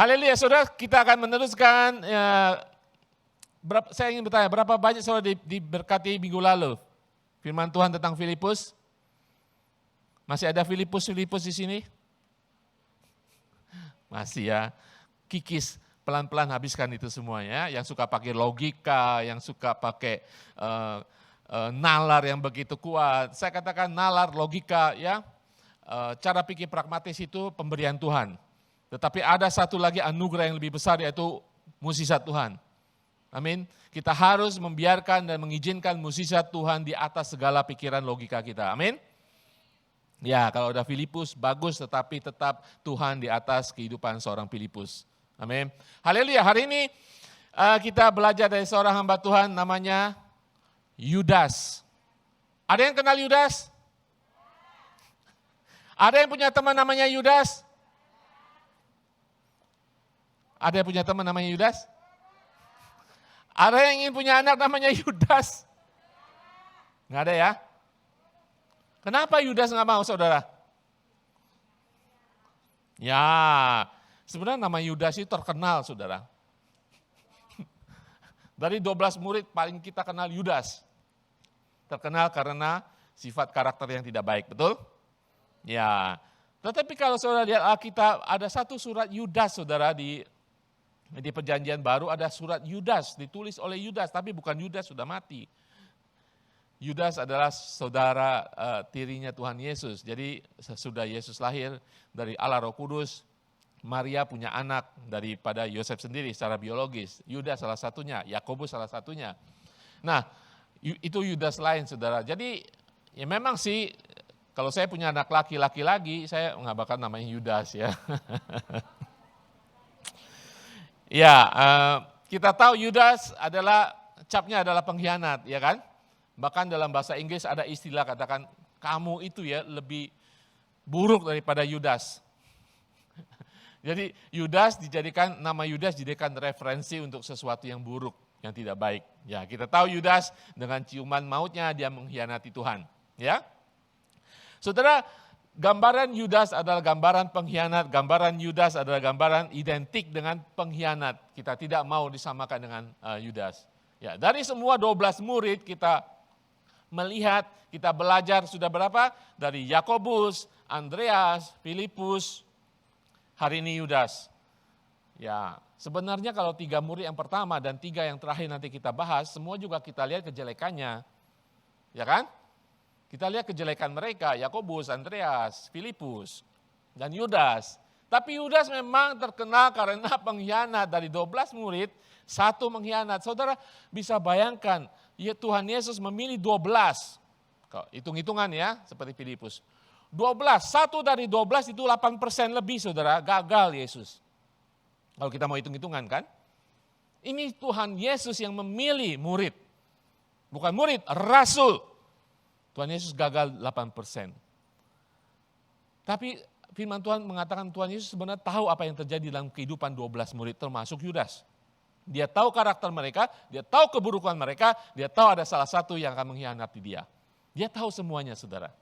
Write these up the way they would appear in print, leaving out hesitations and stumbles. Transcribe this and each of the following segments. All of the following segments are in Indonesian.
Haleluya, saudara, kita akan meneruskan. Saya ingin bertanya, berapa banyak saudara diberkati minggu lalu? Firman Tuhan tentang Filipus. Masih ada Filipus di sini? Masih ya. Kikis, pelan-pelan habiskan itu semuanya. Yang suka pakai logika, yang suka pakai nalar yang begitu kuat. Saya katakan nalar, logika, ya. Cara pikir pragmatis itu pemberian Tuhan. Tetapi ada satu lagi anugerah yang lebih besar, yaitu mukjizat Tuhan. Amin. Kita harus membiarkan dan mengizinkan mukjizat Tuhan di atas segala pikiran logika kita. Amin. Ya, kalau ada Filipus bagus, tetapi tetap Tuhan di atas kehidupan seorang Filipus. Amin. Haleluya. Hari ini kita belajar dari seorang hamba Tuhan namanya Yudas. Ada yang kenal Yudas? Ada yang punya teman namanya Yudas? Ada yang punya teman namanya Yudas? Ada yang ingin punya anak namanya Yudas? Nggak ada ya? Kenapa Yudas nggak mau, saudara? Ya, sebenarnya nama Yudas itu terkenal, saudara. Dari 12 murid paling kita kenal Yudas. Terkenal karena sifat karakter yang tidak baik, betul? Ya, tetapi kalau saudara lihat Alkitab, ada satu surat Yudas, saudara, di perjanjian baru ada surat Yudas, ditulis oleh Yudas, tapi bukan Yudas, sudah mati. Yudas adalah saudara tirinya Tuhan Yesus. Jadi sesudah Yesus lahir dari Allah Roh Kudus, Maria punya anak daripada Yosef sendiri secara biologis. Yudas salah satunya, Yakobus salah satunya. Nah, itu Yudas lain, saudara. Jadi ya memang sih, kalau saya punya anak laki-laki lagi, saya nggak bakal namanya Yudas ya. Ya, kita tahu Yudas adalah, capnya adalah pengkhianat, ya kan? Bahkan dalam bahasa Inggris ada istilah katakan, kamu itu ya lebih buruk daripada Yudas. Jadi nama Yudas dijadikan referensi untuk sesuatu yang buruk, yang tidak baik. Ya, kita tahu Yudas dengan ciuman mautnya dia mengkhianati Tuhan. Ya, saudara, gambaran Yudas adalah gambaran pengkhianat, gambaran Yudas adalah gambaran identik dengan pengkhianat. Kita tidak mau disamakan dengan Yudas. Ya, dari semua 12 murid kita melihat, kita belajar sudah berapa? Dari Yakobus, Andreas, Filipus, hari ini Yudas. Ya, sebenarnya kalau 3 murid yang pertama dan 3 yang terakhir nanti kita bahas, semua juga kita lihat kejelekannya. Ya kan? Kita lihat kejelekan mereka, Yakobus, Andreas, Filipus, dan Yudas. Tapi Yudas memang terkenal karena pengkhianat. Dari 12 murid, 1 mengkhianat. Saudara bisa bayangkan, ya Tuhan Yesus memilih 12. Hitung-hitungan ya, seperti Filipus. 12, 1 dari 12 itu 8% lebih, saudara, gagal Yesus. Kalau kita mau hitung-hitungan kan. Ini Tuhan Yesus yang memilih murid. Bukan murid, rasul. Tuhan Yesus gagal 8%. Tapi firman Tuhan mengatakan Tuhan Yesus sebenarnya tahu apa yang terjadi dalam kehidupan 12 murid termasuk Yudas. Dia tahu karakter mereka, dia tahu keburukan mereka, dia tahu ada salah satu yang akan mengkhianati dia. Dia tahu semuanya, saudara.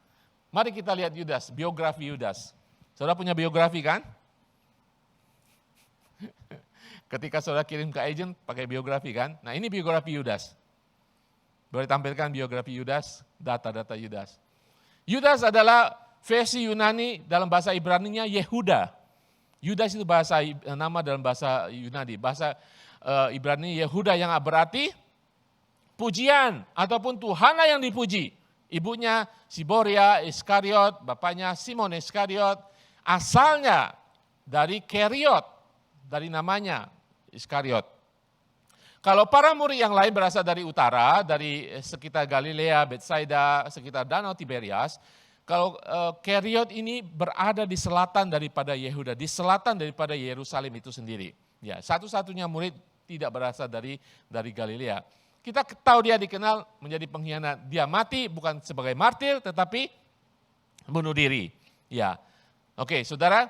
Mari kita lihat Yudas, biografi Yudas. Saudara punya biografi kan? Ketika saudara kirim ke agent pakai biografi kan? Nah, ini biografi Yudas. Boleh tampilkan biografi Yudas, data-data Yudas. Yudas adalah versi Yunani, dalam bahasa Ibrani-nya Yehuda. Yudas itu nama dalam bahasa Yunani. Bahasa Ibrani Yehuda yang berarti pujian ataupun Tuhanlah yang dipuji. Ibunya Siboria Iskariot, bapaknya Simon Iskariot. Asalnya dari Keriot, dari namanya Iskariot. Kalau para murid yang lain berasal dari utara, dari sekitar Galilea, Betsaida, sekitar Danau Tiberias, kalau Keriot ini berada di selatan daripada Yehuda, di selatan daripada Yerusalem itu sendiri. Ya, satu-satunya murid tidak berasal dari Galilea. Kita tahu dia dikenal menjadi pengkhianat. Dia mati bukan sebagai martir, tetapi bunuh diri. Ya, oke, saudara.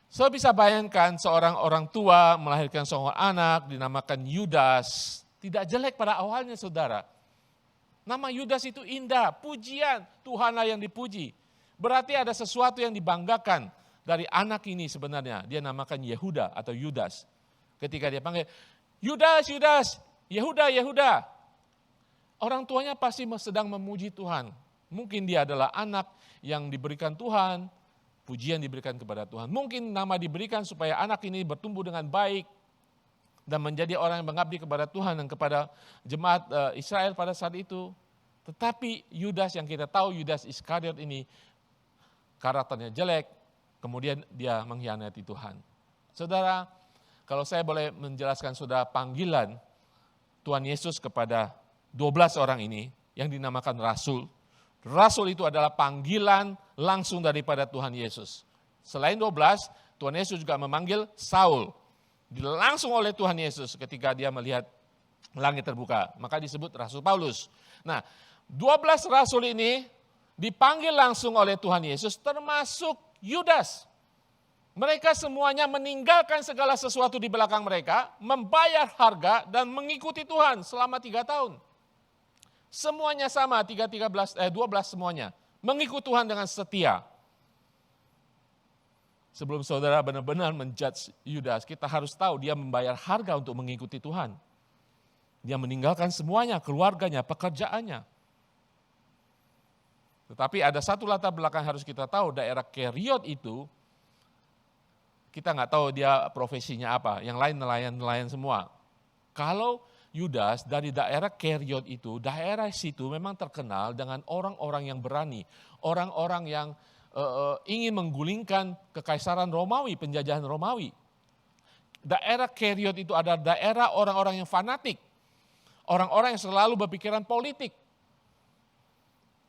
So bisa bayangkan seorang orang tua melahirkan seorang anak dinamakan Yudas. Tidak jelek pada awalnya, saudara. Nama Yudas itu indah, pujian, Tuhanlah yang dipuji. Berarti ada sesuatu yang dibanggakan. dari anak ini sebenarnya, dia namakan Yehuda atau Yudas. Ketika dia panggil, Yudas, Yudas, Yehuda, Yehuda. Orang tuanya pasti sedang memuji Tuhan. Mungkin dia adalah anak yang diberikan Tuhan, pujian diberikan kepada Tuhan. Mungkin nama diberikan supaya anak ini bertumbuh dengan baik dan menjadi orang yang mengabdi kepada Tuhan dan kepada jemaat Israel pada saat itu. Tetapi Yudas yang kita tahu, Yudas Iskariot ini karakternya jelek, kemudian dia mengkhianati Tuhan. Saudara, kalau saya boleh menjelaskan saudara panggilan Tuhan Yesus kepada 12 orang ini yang dinamakan rasul. Rasul itu adalah panggilan langsung daripada Tuhan Yesus. Selain 12, Tuhan Yesus juga memanggil Saul. Langsung oleh Tuhan Yesus ketika dia melihat langit terbuka. Maka disebut Rasul Paulus. Nah, 12 rasul ini dipanggil langsung oleh Tuhan Yesus termasuk Yudas. Mereka semuanya meninggalkan segala sesuatu di belakang mereka, membayar harga dan mengikuti Tuhan selama 3 tahun. Semuanya sama, 12 semuanya. Mengikuti Tuhan dengan setia. Sebelum saudara benar-benar menjudge Yudas, kita harus tahu dia membayar harga untuk mengikuti Tuhan. Dia meninggalkan semuanya, keluarganya, pekerjaannya. Tetapi ada satu latar belakang harus kita tahu, daerah Keriot itu, kita nggak tahu dia profesinya apa, yang lain nelayan-nelayan semua. Kalau Yudas dari daerah Keriot itu, daerah situ memang terkenal dengan orang-orang yang berani, orang-orang yang ingin menggulingkan kekaisaran Romawi, penjajahan Romawi. Daerah Keriot itu ada daerah orang-orang yang fanatik, orang-orang yang selalu berpikiran politik.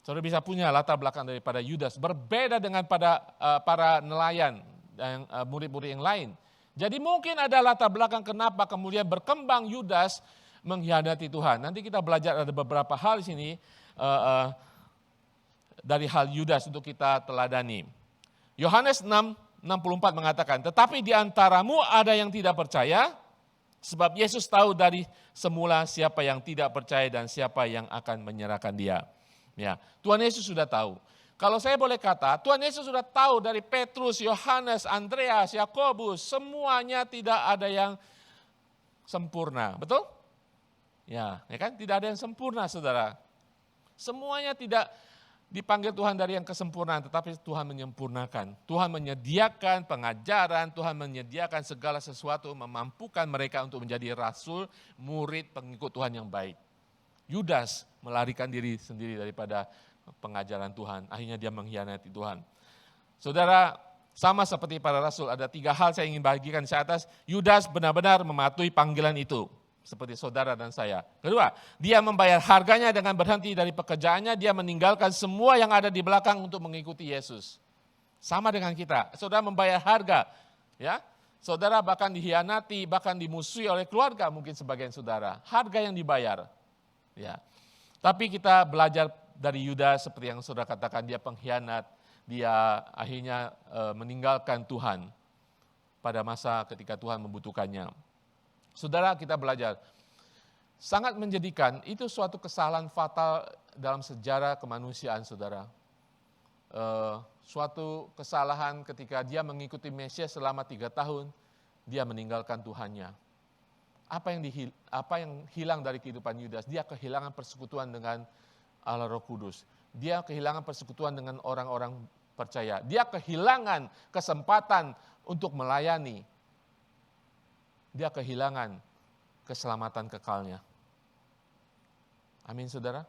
Saudara bisa punya latar belakang daripada Yudas, berbeda dengan pada para nelayan dan murid-murid yang lain. Jadi mungkin ada latar belakang kenapa kemudian berkembang Yudas mengkhianati Tuhan. Nanti kita belajar ada beberapa hal di sini dari hal Yudas untuk kita teladani. Yohanes 6:64 mengatakan, tetapi di antaramu ada yang tidak percaya, sebab Yesus tahu dari semula siapa yang tidak percaya dan siapa yang akan menyerahkan dia. Ya, Tuhan Yesus sudah tahu. Kalau saya boleh kata, Tuhan Yesus sudah tahu dari Petrus, Yohanes, Andreas, Yakobus, semuanya tidak ada yang sempurna. Betul? Ya kan? Tidak ada yang sempurna, saudara. Semuanya tidak dipanggil Tuhan dari yang kesempurnaan, tetapi Tuhan menyempurnakan. Tuhan menyediakan pengajaran, Tuhan menyediakan segala sesuatu, memampukan mereka untuk menjadi rasul, murid, pengikut Tuhan yang baik. Yudas melarikan diri sendiri daripada pengajaran Tuhan. Akhirnya dia mengkhianati Tuhan. Saudara, sama seperti para rasul, ada 3 hal saya ingin bagikan di atas. Yudas benar-benar mematuhi panggilan itu. Seperti saudara dan saya. Kedua, dia membayar harganya dengan berhenti dari pekerjaannya. Dia meninggalkan semua yang ada di belakang untuk mengikuti Yesus. Sama dengan kita. Saudara membayar harga. Ya, saudara bahkan dikhianati, bahkan dimusuhi oleh keluarga mungkin sebagian saudara. Harga yang dibayar. Ya, tapi kita belajar dari Yudas seperti yang saudara katakan, dia pengkhianat, dia akhirnya meninggalkan Tuhan pada masa ketika Tuhan membutuhkannya. Saudara, kita belajar, sangat menjadikan itu suatu kesalahan fatal dalam sejarah kemanusiaan, saudara. Suatu kesalahan ketika dia mengikuti Mesias selama 3 tahun, dia meninggalkan Tuhannya. Apa yang hilang dari kehidupan Yudas? Dia kehilangan persekutuan dengan Allah Roh Kudus. Dia kehilangan persekutuan dengan orang-orang percaya. Dia kehilangan kesempatan untuk melayani. Dia kehilangan keselamatan kekalnya. Amin, saudara.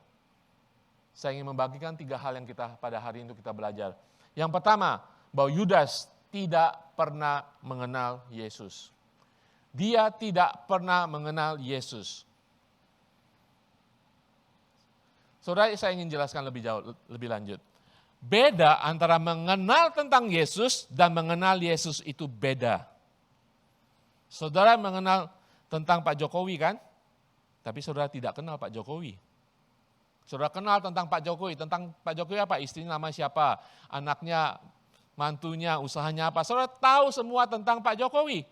Saya ingin membagikan 3 hal yang kita pada hari ini kita belajar. Yang pertama, bahwa Yudas tidak pernah mengenal Yesus. Dia tidak pernah mengenal Yesus. Saudara, saya ingin jelaskan lebih lanjut. Beda antara mengenal tentang Yesus dan mengenal Yesus itu beda. Saudara mengenal tentang Pak Jokowi kan? Tapi saudara tidak kenal Pak Jokowi. Saudara kenal tentang Pak Jokowi. Tentang Pak Jokowi apa? Istrinya nama siapa? Anaknya, mantunya, usahanya apa? Saudara tahu semua tentang Pak Jokowi.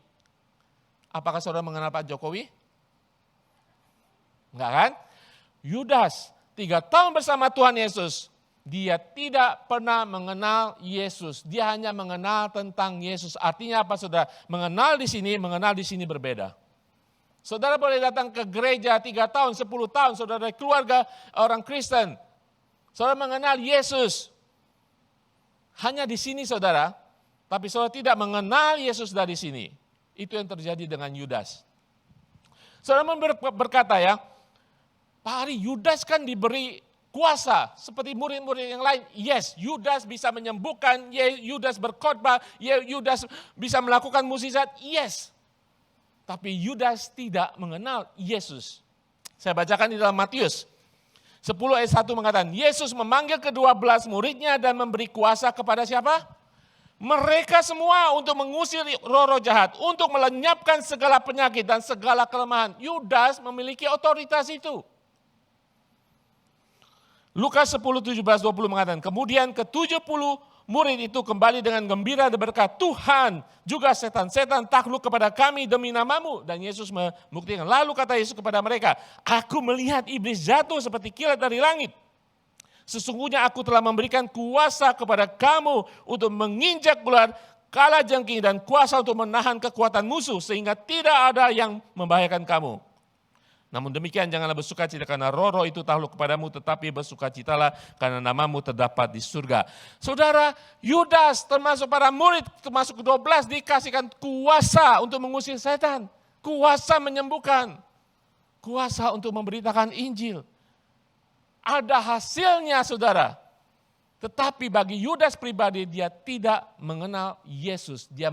Apakah saudara mengenal Pak Jokowi? Enggak kan? Yudas 3 tahun bersama Tuhan Yesus. dia tidak pernah mengenal Yesus. Dia hanya mengenal tentang Yesus. Artinya apa saudara? Mengenal di sini berbeda. Saudara boleh datang ke gereja 3 tahun, 10 tahun, saudara dari keluarga orang Kristen. Saudara mengenal Yesus. Hanya di sini saudara, tapi saudara tidak mengenal Yesus dari sini. Itu yang terjadi dengan Yudas. Saudara berkata ya, Pak Ari, Yudas kan diberi kuasa seperti murid-murid yang lain. Yes, Yudas bisa menyembuhkan, Yudas berkhotbah, Yudas bisa melakukan mukjizat. Yes. Tapi Yudas tidak mengenal Yesus. Saya bacakan di dalam Matius 10 ayat 1 mengatakan, Yesus memanggil ke-12 muridnya dan memberi kuasa kepada siapa? Mereka semua untuk mengusir roh-roh jahat, untuk melenyapkan segala penyakit dan segala kelemahan. Yudas memiliki otoritas itu. Lukas 10, 17, 20 mengatakan, kemudian ke-70 murid itu kembali dengan gembira dan berkata, Tuhan, juga setan-setan takluk kepada kami demi namamu. Dan Yesus membuktikan. Lalu kata Yesus kepada mereka, aku melihat iblis jatuh seperti kilat dari langit. Sesungguhnya aku telah memberikan kuasa kepada kamu untuk menginjak ular, kalajengking dan kuasa untuk menahan kekuatan musuh sehingga tidak ada yang membahayakan kamu. Namun demikian janganlah bersukacita karena roh-roh itu takluk kepadamu, tetapi bersukacitalah karena namamu terdapat di surga. Saudara, Yudas termasuk para murid, termasuk 12 dikasihkan kuasa untuk mengusir setan. Kuasa menyembuhkan. Kuasa untuk memberitakan Injil. Ada hasilnya saudara. Tetapi bagi Yudas pribadi dia tidak mengenal Yesus. Dia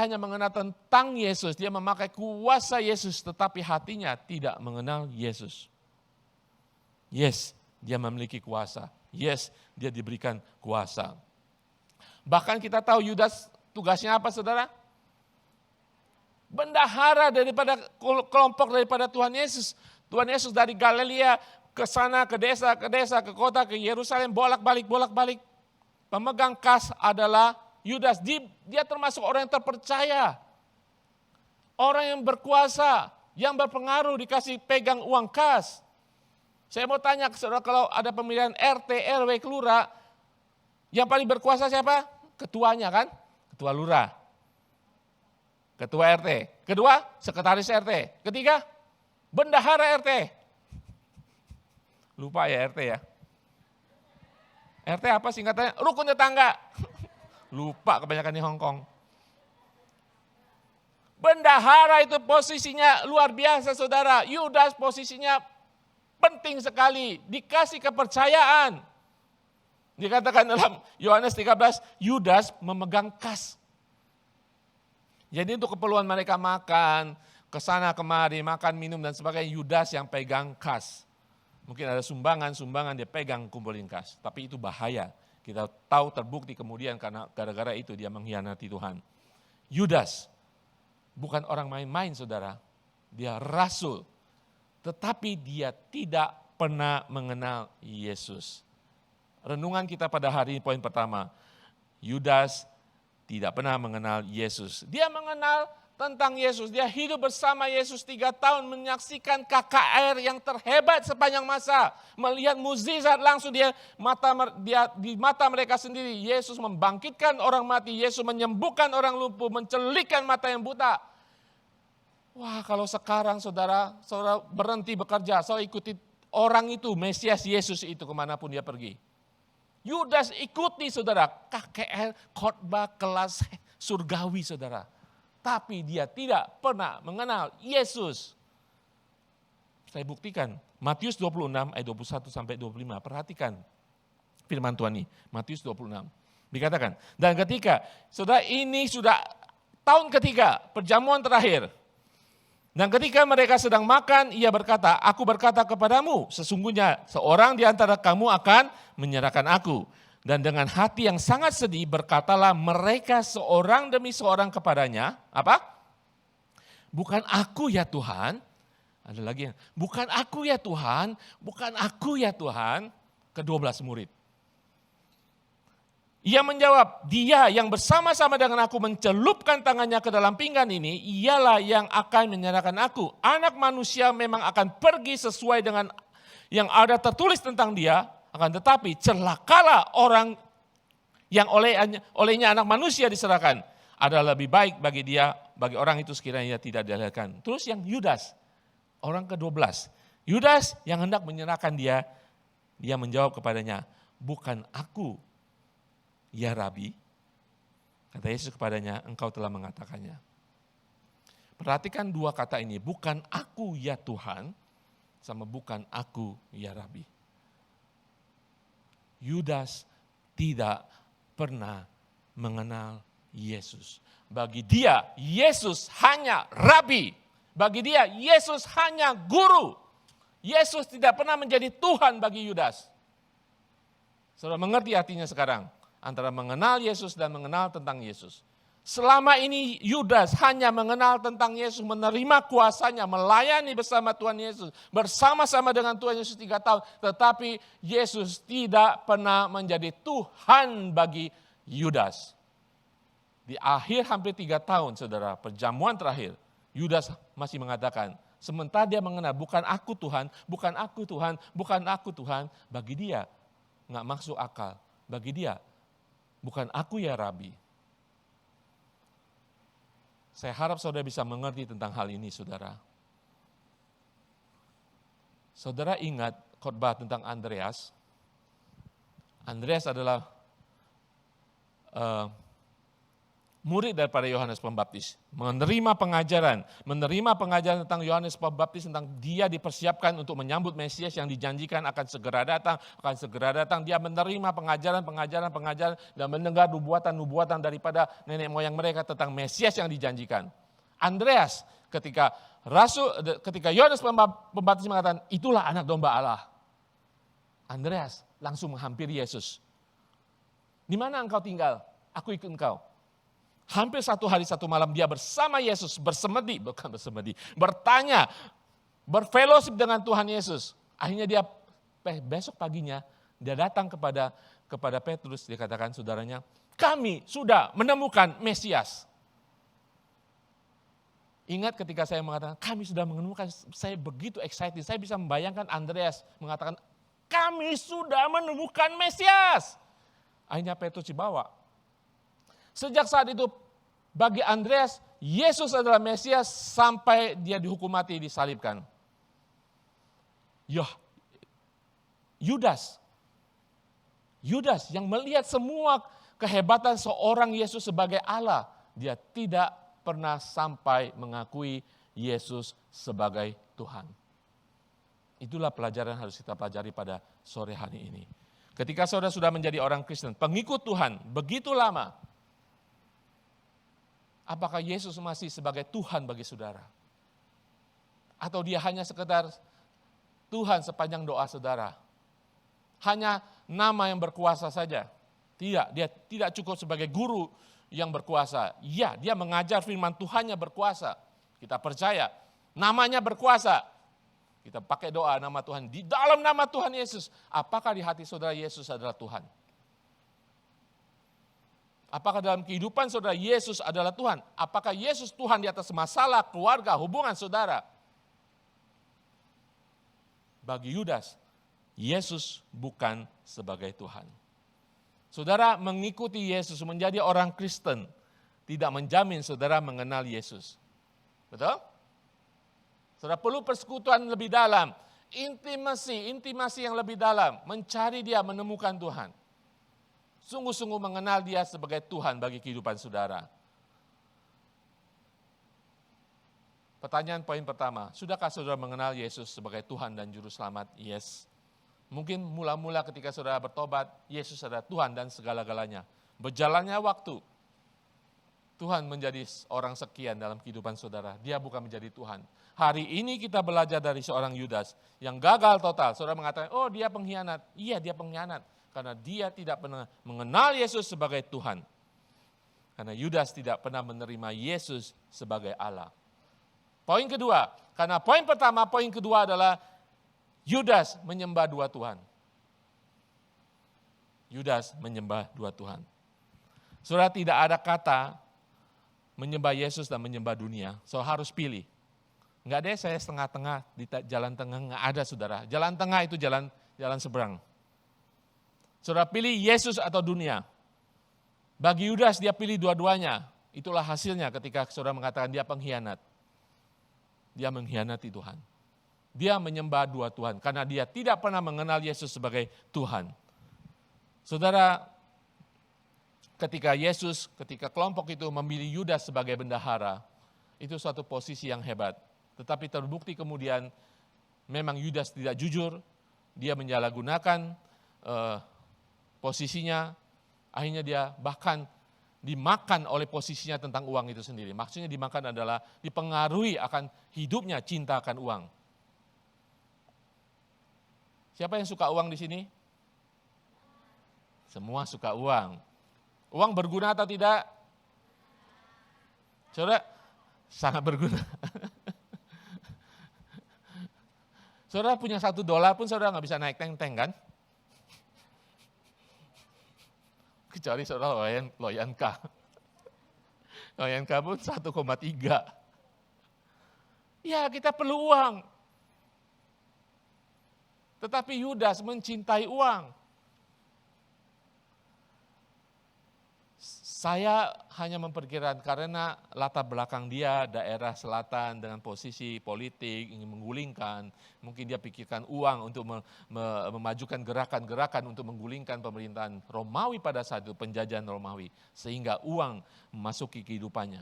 hanya mengenal tentang Yesus. Dia memakai kuasa Yesus tetapi hatinya tidak mengenal Yesus. Yes, dia memiliki kuasa. Yes, dia diberikan kuasa. Bahkan kita tahu Yudas tugasnya apa saudara? Bendahara daripada kelompok daripada Tuhan Yesus. Tuhan Yesus dari Galilea ke sana, ke desa, ke kota, ke Yerusalem, bolak-balik. Pemegang kas adalah Yudas. Dia termasuk orang yang terpercaya. Orang yang berkuasa, yang berpengaruh, dikasih pegang uang kas. Saya mau tanya ke saudara, kalau ada pemilihan RT, RW, kelurahan, yang paling berkuasa siapa? Ketuanya kan? Ketua lurah. Ketua RT. Kedua, sekretaris RT. Ketiga, bendahara RT. Lupa ya RT ya. RT apa singkatannya? Rukun tetangga. Lupa kebanyakan di Hong Kong. Bendahara itu posisinya luar biasa saudara. Yudas posisinya penting sekali. Dikasih kepercayaan. Dikatakan dalam Yohanes 13, Yudas memegang kas. Jadi untuk keperluan mereka makan, kesana kemari, makan, minum dan sebagainya, Yudas yang pegang kas. Mungkin ada sumbangan dia pegang kumpulin kas. Tapi itu bahaya. Kita tahu terbukti kemudian karena gara-gara itu dia mengkhianati Tuhan. Yudas bukan orang main-main saudara. Dia rasul. Tetapi dia tidak pernah mengenal Yesus. Renungan kita pada hari ini poin pertama. Yudas tidak pernah mengenal Yesus. Dia mengenal tentang Yesus. Dia hidup bersama Yesus 3 tahun menyaksikan KKR yang terhebat sepanjang masa. Melihat mukjizat langsung dia di mata mereka sendiri. Yesus membangkitkan orang mati. Yesus menyembuhkan orang lumpuh. Mencelikkan mata yang buta. Wah kalau sekarang saudara berhenti bekerja. Saudara ikuti orang itu, Mesias Yesus itu kemanapun dia pergi. Yudas ikuti saudara. KKR khotbah kelas surgawi saudara. Tapi dia tidak pernah mengenal Yesus. Saya buktikan. Matius 26 ayat 21 sampai 25. Perhatikan firman Tuhan ini. Matius 26. Dikatakan. Dan ketika, saudara ini sudah tahun ketiga, perjamuan terakhir. Dan ketika mereka sedang makan, ia berkata, aku berkata kepadamu, sesungguhnya seorang di antara kamu akan menyerahkan aku. Dan dengan hati yang sangat sedih berkatalah mereka seorang demi seorang kepadanya, apa? Bukan aku ya Tuhan, ada lagi yang, bukan aku ya Tuhan, bukan aku ya Tuhan, ke-12 murid. Ia menjawab, dia yang bersama-sama dengan aku mencelupkan tangannya ke dalam pinggan ini, ialah yang akan menyerahkan aku. Anak manusia memang akan pergi sesuai dengan yang ada tertulis tentang dia, akan tetapi celakalah orang yang olehnya anak manusia diserahkan. Adalah lebih baik bagi dia, bagi orang itu sekiranya tidak dilahirkan. Terus yang Yudas, orang ke-12. Yudas yang hendak menyerahkan dia menjawab kepadanya, bukan aku, ya Rabi. Kata Yesus kepadanya, engkau telah mengatakannya. Perhatikan dua kata ini, bukan aku ya Tuhan, sama bukan aku ya Rabi. Yudas tidak pernah mengenal Yesus. Bagi dia, Yesus hanya Rabi. Bagi dia, Yesus hanya guru. Yesus tidak pernah menjadi Tuhan bagi Yudas. Saudara mengerti artinya sekarang? Antara mengenal Yesus dan mengenal tentang Yesus. Selama ini Yudas hanya mengenal tentang Yesus, menerima kuasanya, melayani bersama Tuhan Yesus, bersama-sama dengan Tuhan Yesus 3 tahun. Tetapi Yesus tidak pernah menjadi Tuhan bagi Yudas. Di akhir hampir 3 tahun, saudara, perjamuan terakhir, Yudas masih mengatakan, sementara dia mengenal, bukan aku Tuhan, bukan aku Tuhan, bukan aku Tuhan, bagi dia nggak masuk akal. Bagi dia, bukan aku ya Rabi. Saya harap saudara bisa mengerti tentang hal ini, saudara. Saudara ingat khotbah tentang Andreas. Andreas adalah murid daripada Yohanes Pembaptis, menerima pengajaran tentang Yohanes Pembaptis, tentang dia dipersiapkan untuk menyambut Mesias yang dijanjikan akan segera datang. Dia menerima pengajaran dan mendengar nubuatan daripada nenek moyang mereka tentang Mesias yang dijanjikan. Andreas, ketika Yohanes Pembaptis mengatakan, itulah anak domba Allah, Andreas langsung menghampiri Yesus. Di mana engkau tinggal? Aku ikut engkau. Hampir 1 hari 1 malam dia bersama Yesus bertanya, berfellowship dengan Tuhan Yesus. Akhirnya dia besok paginya dia datang kepada Petrus, dia katakan, saudaranya, kami sudah menemukan Mesias. Ingat ketika saya mengatakan kami sudah menemukan, saya begitu excited, saya bisa membayangkan Andreas mengatakan kami sudah menemukan Mesias. Akhirnya Petrus dibawa. Sejak saat itu bagi Andreas, Yesus adalah Mesias sampai dia dihukum mati, disalibkan. Yudas yang melihat semua kehebatan seorang Yesus sebagai Allah, dia tidak pernah sampai mengakui Yesus sebagai Tuhan. Itulah pelajaran yang harus kita pelajari pada sore hari ini. Ketika saudara sudah menjadi orang Kristen, pengikut Tuhan begitu lama, apakah Yesus masih sebagai Tuhan bagi saudara? Atau dia hanya sekedar Tuhan sepanjang doa saudara? Hanya nama yang berkuasa saja? Tidak, dia tidak cukup sebagai guru yang berkuasa. Iya, dia mengajar firman Tuhannya berkuasa. Kita percaya, namanya berkuasa. Kita pakai doa nama Tuhan, di dalam nama Tuhan Yesus. Apakah di hati saudara Yesus adalah Tuhan? Apakah dalam kehidupan saudara Yesus adalah Tuhan? Apakah Yesus Tuhan di atas masalah, keluarga, hubungan saudara? Bagi Yudas, Yesus bukan sebagai Tuhan. Saudara mengikuti Yesus, menjadi orang Kristen, tidak menjamin saudara mengenal Yesus. Betul? Saudara perlu persekutuan lebih dalam, intimasi yang lebih dalam, mencari dia, menemukan Tuhan. Sungguh-sungguh mengenal dia sebagai Tuhan bagi kehidupan saudara. Pertanyaan poin pertama, sudahkah saudara mengenal Yesus sebagai Tuhan dan Juru Selamat? Yes. Mungkin mula-mula ketika saudara bertobat, Yesus adalah Tuhan dan segala-galanya. Berjalannya waktu, Tuhan menjadi orang sekian dalam kehidupan saudara. Dia bukan menjadi Tuhan. Hari ini kita belajar dari seorang Yudas yang gagal total. Saudara mengatakan, oh dia pengkhianat. Iya, dia pengkhianat. Karena dia tidak pernah mengenal Yesus sebagai Tuhan. Karena Yudas tidak pernah menerima Yesus sebagai Allah. Poin kedua, karena poin pertama, poin kedua adalah Yudas menyembah dua Tuhan. Yudas menyembah dua Tuhan. Saudara, tidak ada kata menyembah Yesus dan menyembah dunia. Saudara harus pilih. Nggak ada saya setengah-tengah, di jalan tengah nggak ada saudara. Jalan tengah itu jalan seberang. Saudara pilih Yesus atau dunia. Bagi Yudas dia pilih dua-duanya. Itulah hasilnya ketika saudara mengatakan dia pengkhianat. Dia mengkhianati Tuhan. Dia menyembah dua Tuhan karena dia tidak pernah mengenal Yesus sebagai Tuhan. Saudara, ketika kelompok itu memilih Yudas sebagai bendahara, itu suatu posisi yang hebat. Tetapi terbukti kemudian memang Yudas tidak jujur, dia menyalahgunakan posisinya, akhirnya dia bahkan dimakan oleh posisinya tentang uang itu sendiri. Maksudnya dimakan adalah dipengaruhi akan hidupnya cinta akan uang. Siapa yang suka uang di sini? Semua suka uang. Uang berguna atau tidak? Saudara, sangat berguna. Saudara punya $1 pun saudara nggak bisa naik teng-teng kan? Kecuali saudara loyanka. Loyanka pun 1,3. Ya kita perlu uang. Tetapi Yudas mencintai uang. Saya hanya memperkirakan karena latar belakang dia daerah selatan dengan posisi politik, ingin menggulingkan, mungkin dia pikirkan uang untuk memajukan gerakan-gerakan untuk menggulingkan pemerintahan Romawi pada saat itu, penjajahan Romawi. Sehingga uang memasuki kehidupannya.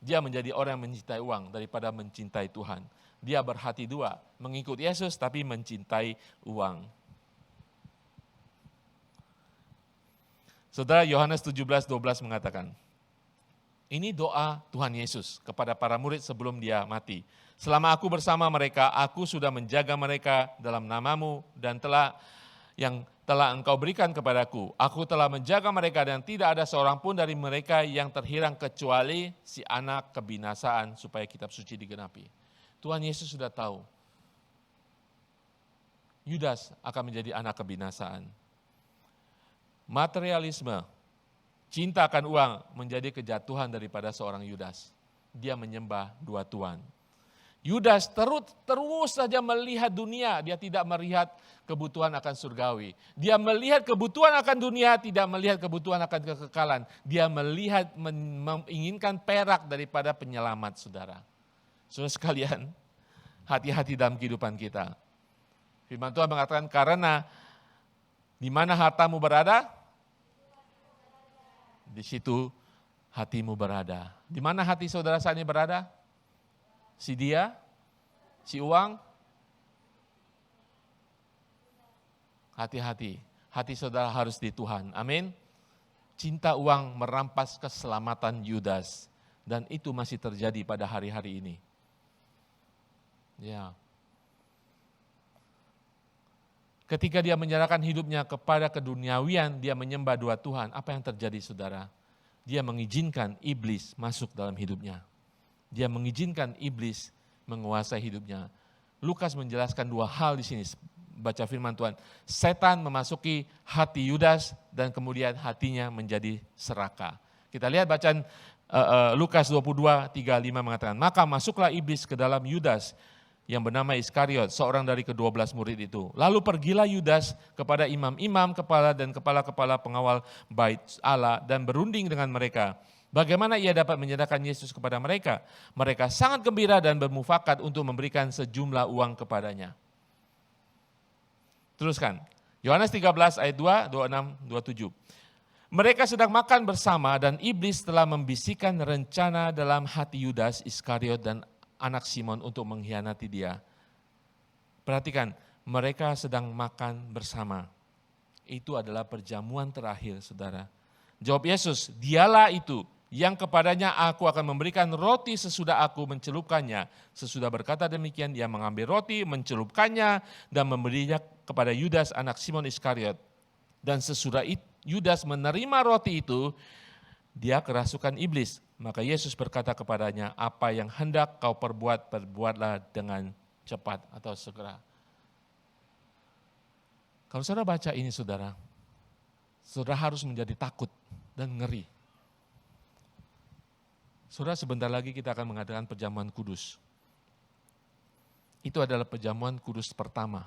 Dia menjadi orang yang mencintai uang daripada mencintai Tuhan. Dia berhati dua, mengikut Yesus tapi mencintai uang. Saudara, Yohanes 17:12 mengatakan, ini doa Tuhan Yesus kepada para murid sebelum dia mati. Selama aku bersama mereka, aku sudah menjaga mereka dalam namamu dan yang telah engkau berikan kepadaku. Aku telah menjaga mereka dan tidak ada seorang pun dari mereka yang terhilang kecuali si anak kebinasaan supaya kitab suci digenapi. Tuhan Yesus sudah tahu Yudas akan menjadi anak kebinasaan. Materialisme, cinta akan uang menjadi kejatuhan daripada seorang Yudas. Dia menyembah dua Tuhan. Yudas terus saja melihat dunia, dia tidak melihat kebutuhan akan surgawi. Dia melihat kebutuhan akan dunia, tidak melihat kebutuhan akan kekekalan. Dia melihat, menginginkan perak daripada penyelamat, saudara. Saudara sekalian, hati-hati dalam kehidupan kita. Firman Tuhan mengatakan, karena di mana hartamu berada, di situ hatimu berada. Di mana hati saudara saat ini berada? Si dia? Si uang? Hati-hati. Hati saudara harus di Tuhan. Amin. Cinta uang merampas keselamatan Yudas. Dan itu masih terjadi pada hari-hari ini. Ya. Ketika dia menyerahkan hidupnya kepada keduniawian, dia menyembah dua Tuhan. Apa yang terjadi, saudara? Dia mengizinkan iblis masuk dalam hidupnya. Dia mengizinkan iblis menguasai hidupnya. Lukas menjelaskan dua hal di sini. Baca firman Tuhan. Setan memasuki hati Yudas dan kemudian hatinya menjadi serakah. Kita lihat bacaan Lukas 22:35 mengatakan, maka masuklah iblis ke dalam Yudas yang bernama Iskariot, seorang dari ke-12 murid itu. Lalu pergilah Yudas kepada imam-imam, kepala dan kepala-kepala pengawal bait Allah dan berunding dengan mereka. Bagaimana ia dapat menyerahkan Yesus kepada mereka? Mereka sangat gembira dan bermufakat untuk memberikan sejumlah uang kepadanya. Teruskan, Yohanes 13 ayat 2, 26, 27. Mereka sedang makan bersama dan iblis telah membisikkan rencana dalam hati Yudas Iskariot dan anak Simon untuk mengkhianati dia. Perhatikan, mereka sedang makan bersama. Itu adalah perjamuan terakhir, saudara. Jawab Yesus, dialah itu yang kepadanya aku akan memberikan roti sesudah aku mencelupkannya. Sesudah berkata demikian, dia mengambil roti, mencelupkannya, dan memberinya kepada Yudas anak Simon Iskariot. Dan sesudah Yudas menerima roti itu, dia kerasukan iblis. Maka Yesus berkata kepadanya, apa yang hendak kau perbuat, perbuatlah dengan cepat atau segera. Kalau saudara baca ini saudara harus menjadi takut dan ngeri. Saudara, sebentar lagi kita akan mengadakan perjamuan kudus. Itu adalah perjamuan kudus pertama.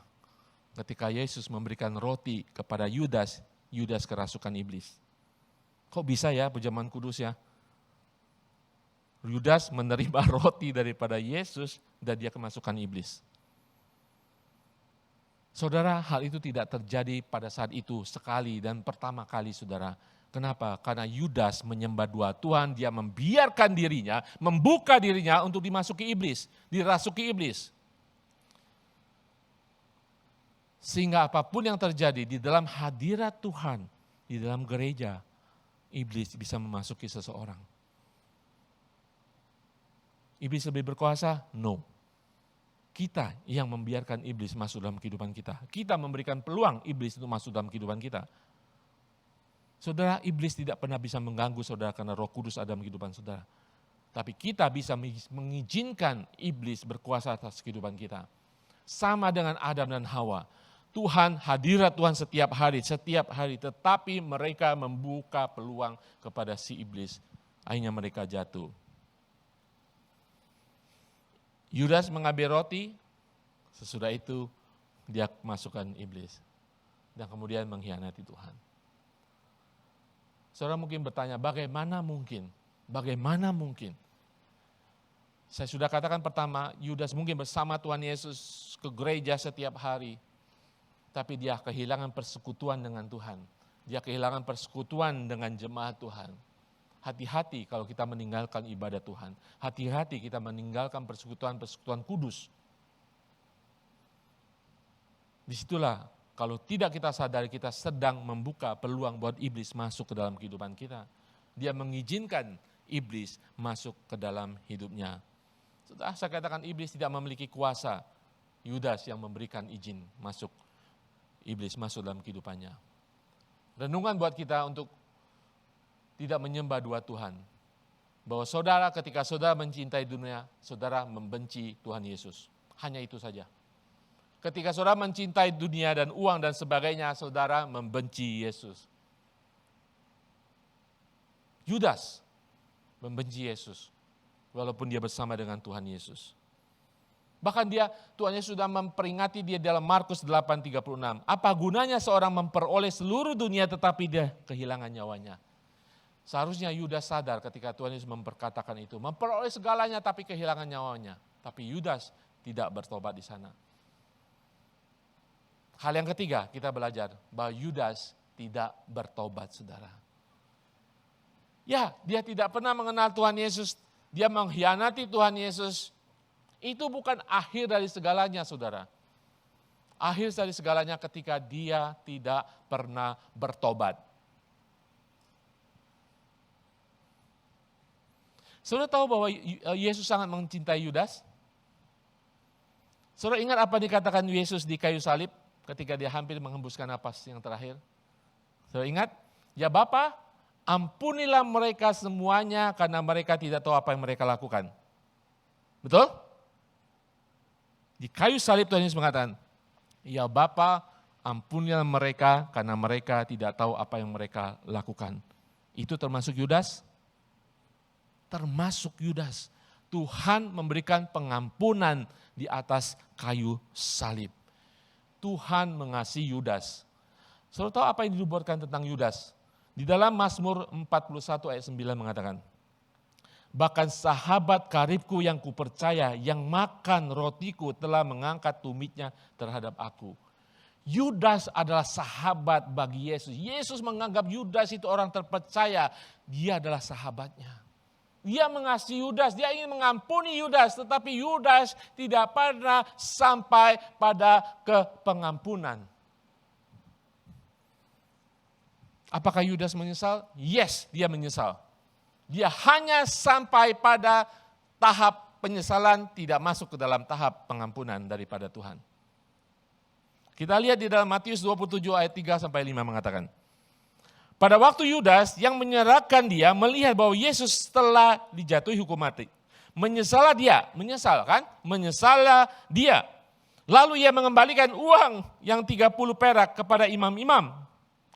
Ketika Yesus memberikan roti kepada Yudas, Yudas kerasukan iblis. Kok bisa ya perjamuan kudus ya? Yudas menerima roti daripada Yesus dan dia kemasukan iblis. Saudara, hal itu tidak terjadi pada saat itu sekali dan pertama kali, saudara. Kenapa? Karena Yudas menyembah dua Tuhan, dia membiarkan dirinya, membuka dirinya untuk dimasuki iblis, dirasuki iblis. Sehingga apapun yang terjadi di dalam hadirat Tuhan, di dalam gereja, iblis bisa memasuki seseorang. Iblis lebih berkuasa? No. Kita yang membiarkan iblis masuk dalam kehidupan kita. Kita memberikan peluang iblis itu masuk dalam kehidupan kita. Saudara, iblis tidak pernah bisa mengganggu saudara karena Roh Kudus ada dalam kehidupan saudara. Tapi kita bisa mengizinkan iblis berkuasa atas kehidupan kita. Sama dengan Adam dan Hawa. Tuhan, hadirat Tuhan setiap hari, tetapi mereka membuka peluang kepada si iblis. Akhirnya mereka jatuh. Yudas mengambil roti, sesudah itu dia masukkan iblis. Dan kemudian mengkhianati Tuhan. Saudara mungkin bertanya, bagaimana mungkin? Bagaimana mungkin? Saya sudah katakan pertama, Yudas mungkin bersama Tuhan Yesus ke gereja setiap hari. Tapi dia kehilangan persekutuan dengan Tuhan. Dia kehilangan persekutuan dengan jemaat Tuhan. Hati-hati kalau kita meninggalkan ibadah Tuhan. Hati-hati kita meninggalkan persekutuan-persekutuan kudus. Disitulah kalau tidak kita sadari kita sedang membuka peluang buat iblis masuk ke dalam kehidupan kita. Dia mengizinkan iblis masuk ke dalam hidupnya. Setelah saya katakan iblis tidak memiliki kuasa. Yudas yang memberikan izin masuk. Iblis masuk dalam kehidupannya. Renungan buat kita untuk tidak menyembah dua Tuhan. Bahwa saudara ketika saudara mencintai dunia, saudara membenci Tuhan Yesus. Hanya itu saja. Ketika saudara mencintai dunia dan uang dan sebagainya, saudara membenci Yesus. Yudas membenci Yesus. Walaupun dia bersama dengan Tuhan Yesus. Bahkan Tuhan Yesus sudah memperingati dia dalam Markus 8:36. Apa gunanya seorang memperoleh seluruh dunia tetapi dia kehilangan nyawanya. Seharusnya Yudas sadar ketika Tuhan Yesus memperkatakan itu. Memperoleh segalanya tapi kehilangan nyawanya. Tapi Yudas tidak bertobat di sana. Hal yang ketiga kita belajar bahwa Yudas tidak bertobat, saudara. Ya, dia tidak pernah mengenal Tuhan Yesus. Dia mengkhianati Tuhan Yesus. Itu bukan akhir dari segalanya, saudara. Akhir dari segalanya ketika dia tidak pernah bertobat. Saudara tahu bahwa Yesus sangat mencintai Yudas? Saudara ingat apa dikatakan Yesus di kayu salib ketika dia hampir menghembuskan napas yang terakhir? Saudara ingat? Ya Bapa, ampunilah mereka semuanya karena mereka tidak tahu apa yang mereka lakukan. Betul? Di kayu salib Tuhan Yesus mengatakan, ya Bapa, ampunilah mereka karena mereka tidak tahu apa yang mereka lakukan. Itu termasuk Yudas? Termasuk Yudas. Tuhan memberikan pengampunan di atas kayu salib. Tuhan mengasihi Yudas. Saudara tahu apa yang dinubuatkan tentang Yudas? Di dalam Mazmur 41 ayat 9 mengatakan, bahkan sahabat karibku yang kupercaya, yang makan rotiku telah mengangkat tumitnya terhadap aku. Yudas adalah sahabat bagi Yesus. Yesus menganggap Yudas itu orang terpercaya. Dia adalah sahabatnya. Dia mengasihi Yudas, dia ingin mengampuni Yudas, tetapi Yudas tidak pernah sampai pada kepengampunan. Apakah Yudas menyesal? Yes, dia menyesal. Dia hanya sampai pada tahap penyesalan, tidak masuk ke dalam tahap pengampunan daripada Tuhan. Kita lihat di dalam Matius 27 ayat 3-5 mengatakan, pada waktu Yudas yang menyerahkan dia melihat bahwa Yesus telah dijatuhi hukum mati. Menyesallah dia, menyesallah dia. Lalu ia mengembalikan uang yang 30 perak kepada imam-imam,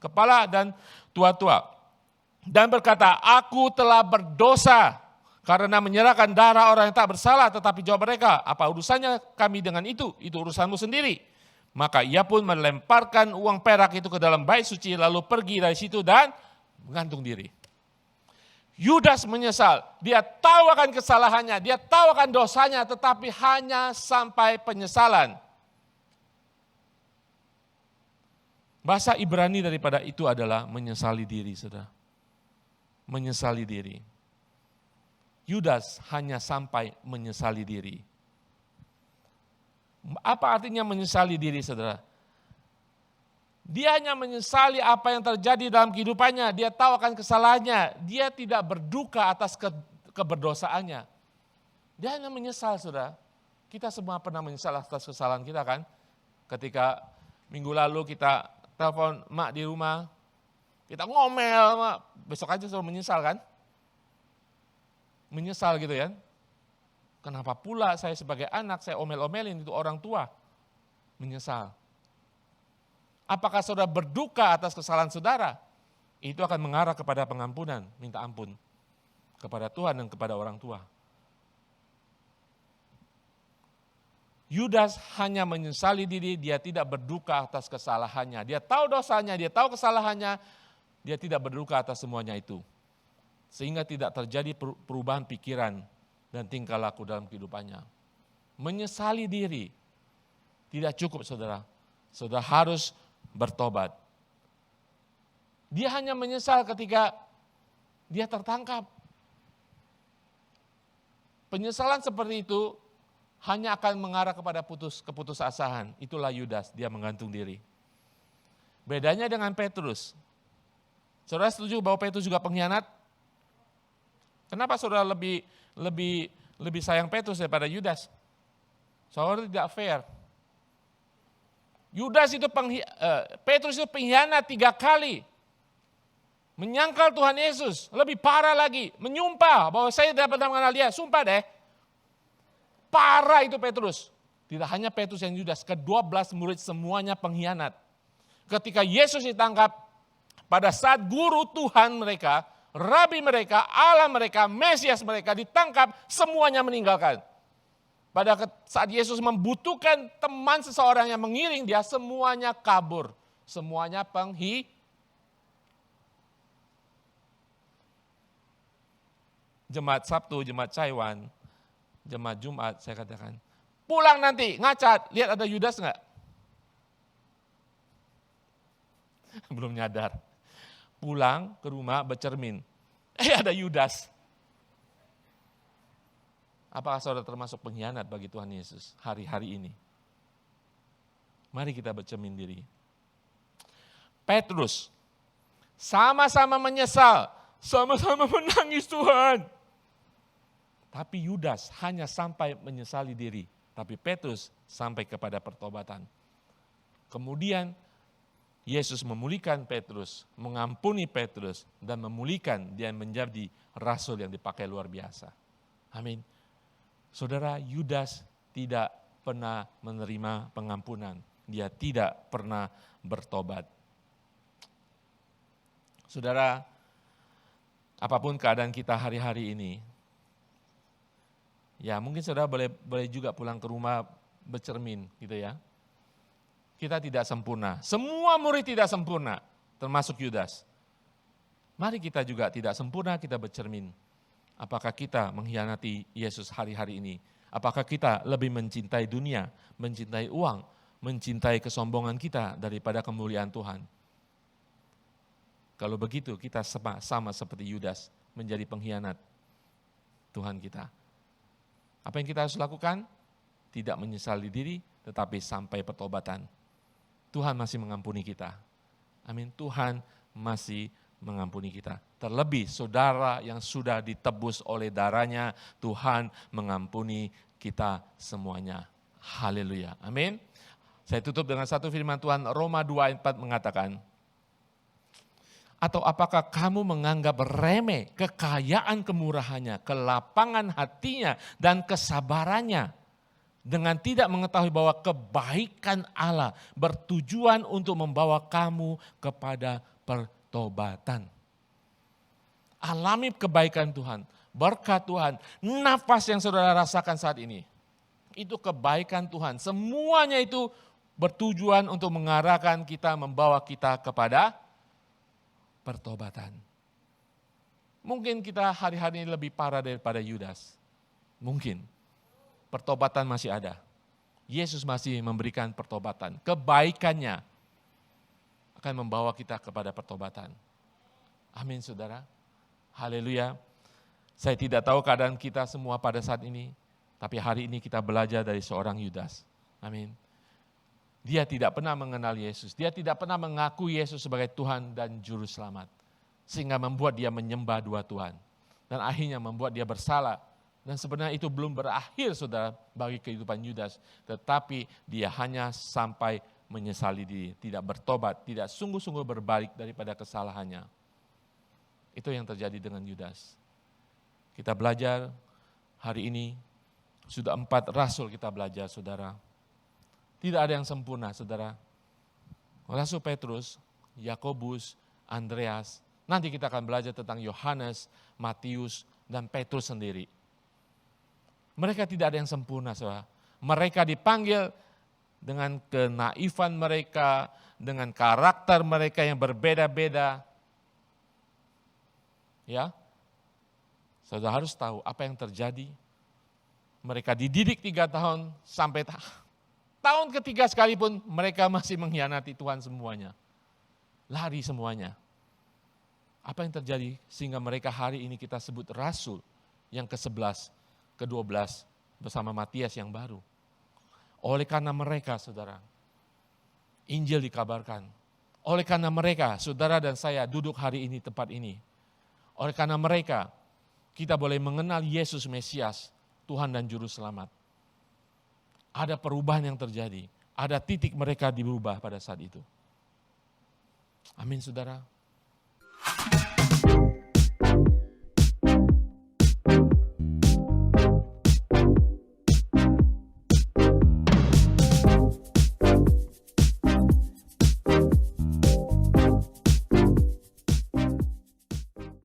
kepala dan tua-tua. Dan berkata, aku telah berdosa Karena menyerahkan darah orang yang tak bersalah, tetapi jawab mereka, apa urusannya kami dengan itu? Itu urusanmu sendiri. Maka ia pun melemparkan uang perak itu ke dalam bait suci, lalu pergi dari situ dan menggantung diri. Yudas menyesal, dia tahu akan kesalahannya, dia tahu akan dosanya, tetapi hanya sampai penyesalan. Bahasa Ibrani daripada itu adalah menyesali diri, saudara. Menyesali diri. Yudas hanya sampai menyesali diri. Apa artinya menyesali diri, saudara? Dia hanya menyesali apa yang terjadi dalam kehidupannya. Dia tahu akan kesalahannya. Dia tidak berduka atas keberdosaannya. Dia hanya menyesal, saudara. Kita semua pernah menyesal atas kesalahan kita kan? Ketika minggu lalu kita telepon mak di rumah, kita ngomel, mak. Besok aja sudah menyesal kan? Menyesal gitu ya. Kenapa pula saya sebagai anak, saya omel-omelin itu orang tua. Menyesal. Apakah saudara berduka atas kesalahan saudara? Itu akan mengarah kepada pengampunan, minta ampun. Kepada Tuhan dan kepada orang tua. Yudas hanya menyesali diri, dia tidak berduka atas kesalahannya. Dia tahu dosanya, dia tahu kesalahannya, dia tidak berduka atas semuanya itu. Sehingga tidak terjadi perubahan pikiran dan tingkah laku dalam kehidupannya. Menyesali diri tidak cukup, saudara. Saudara harus bertobat. Dia hanya menyesal ketika dia tertangkap. Penyesalan seperti itu hanya akan mengarah kepada keputusasaan. Itulah Yudas, dia menggantung diri. Bedanya dengan Petrus. Saudara setuju bahwa Petrus juga pengkhianat? Kenapa saudara lebih sayang Petrus daripada Yudas? Saudara tidak fair. Petrus itu pengkhianat 3 kali. Menyangkal Tuhan Yesus, lebih parah lagi, menyumpah bahwa saya tidak pernah mengenal dia, sumpah deh. Parah itu Petrus. Tidak hanya Petrus yang Yudas, ke-12 murid semuanya pengkhianat. Ketika Yesus ditangkap, pada saat guru Tuhan mereka, Rabi mereka, Allah mereka, Mesias mereka ditangkap, semuanya meninggalkan. Pada saat Yesus membutuhkan teman seseorang yang mengiring dia, semuanya kabur. Semuanya Jemaat Sabtu, Jemaat Caiwan, Jemaat Jumat, saya katakan, pulang nanti, ngacat, lihat ada Yudas enggak? Belum nyadar. Pulang ke rumah bercermin. Ada Yudas. Apakah saudara termasuk pengkhianat bagi Tuhan Yesus hari-hari ini? Mari kita bercermin diri. Petrus, sama-sama menyesal, sama-sama menangis Tuhan. Tapi Yudas hanya sampai menyesali diri. Tapi Petrus sampai kepada pertobatan. Kemudian Yesus memulihkan Petrus, mengampuni Petrus, dan memulihkan dia menjadi rasul yang dipakai luar biasa. Amin. Saudara, Yudas tidak pernah menerima pengampunan. Dia tidak pernah bertobat. Saudara, apapun keadaan kita hari-hari ini, ya mungkin saudara boleh juga pulang ke rumah bercermin gitu ya. Kita tidak sempurna. Semua murid tidak sempurna, termasuk Yudas. Mari kita juga tidak sempurna, kita bercermin. Apakah kita mengkhianati Yesus hari-hari ini? Apakah kita lebih mencintai dunia, mencintai uang, mencintai kesombongan kita daripada kemuliaan Tuhan? Kalau begitu kita sama seperti Yudas, menjadi pengkhianat Tuhan kita. Apa yang kita harus lakukan? Tidak menyesali diri, tetapi sampai pertobatan. Tuhan masih mengampuni kita. Amin. Tuhan masih mengampuni kita. Terlebih saudara yang sudah ditebus oleh darahnya, Tuhan mengampuni kita semuanya. Haleluya. Amin. Saya tutup dengan satu firman Tuhan, Roma 2 ayat 4 mengatakan, atau apakah kamu menganggap remeh kekayaan kemurahannya, kelapangan hatinya, dan kesabarannya, dengan tidak mengetahui bahwa kebaikan Allah bertujuan untuk membawa kamu kepada pertobatan. Alami kebaikan Tuhan, berkat Tuhan, nafas yang saudara rasakan saat ini, itu kebaikan Tuhan. Semuanya itu bertujuan untuk mengarahkan kita, membawa kita kepada pertobatan. Mungkin kita hari-hari ini lebih parah daripada Yudas. Mungkin. Pertobatan masih ada. Yesus masih memberikan pertobatan. Kebaikannya akan membawa kita kepada pertobatan. Amin saudara. Haleluya. Saya tidak tahu keadaan kita semua pada saat ini. Tapi hari ini kita belajar dari seorang Yudas. Amin. Dia tidak pernah mengenal Yesus. Dia tidak pernah mengaku Yesus sebagai Tuhan dan Juru Selamat. Sehingga membuat dia menyembah dua Tuhan. Dan akhirnya membuat dia bersalah. Dan sebenarnya itu belum berakhir saudara bagi kehidupan Yudas. Tetapi dia hanya sampai menyesali diri. Tidak bertobat, tidak sungguh-sungguh berbalik daripada kesalahannya. Itu yang terjadi dengan Yudas. Kita belajar hari ini. Sudah 4 rasul kita belajar saudara. Tidak ada yang sempurna saudara. Rasul Petrus, Yakobus, Andreas. Nanti kita akan belajar tentang Yohanes, Matius, dan Petrus sendiri. Mereka tidak ada yang sempurna saudara. Mereka dipanggil dengan kenaifan mereka, dengan karakter mereka yang berbeda-beda. Ya, saudara harus tahu apa yang terjadi. Mereka dididik 3 tahun sampai tahun ketiga sekalipun mereka masih mengkhianati Tuhan semuanya. Lari semuanya. Apa yang terjadi sehingga mereka hari ini kita sebut rasul yang ke-11, ke-12 bersama Matias yang baru. Oleh karena mereka saudara, Injil dikabarkan. Oleh karena mereka saudara dan saya duduk hari ini tempat ini. Oleh karena mereka kita boleh mengenal Yesus Mesias, Tuhan dan Juru Selamat. Ada perubahan yang terjadi. Ada titik mereka dirubah pada saat itu. Amin saudara.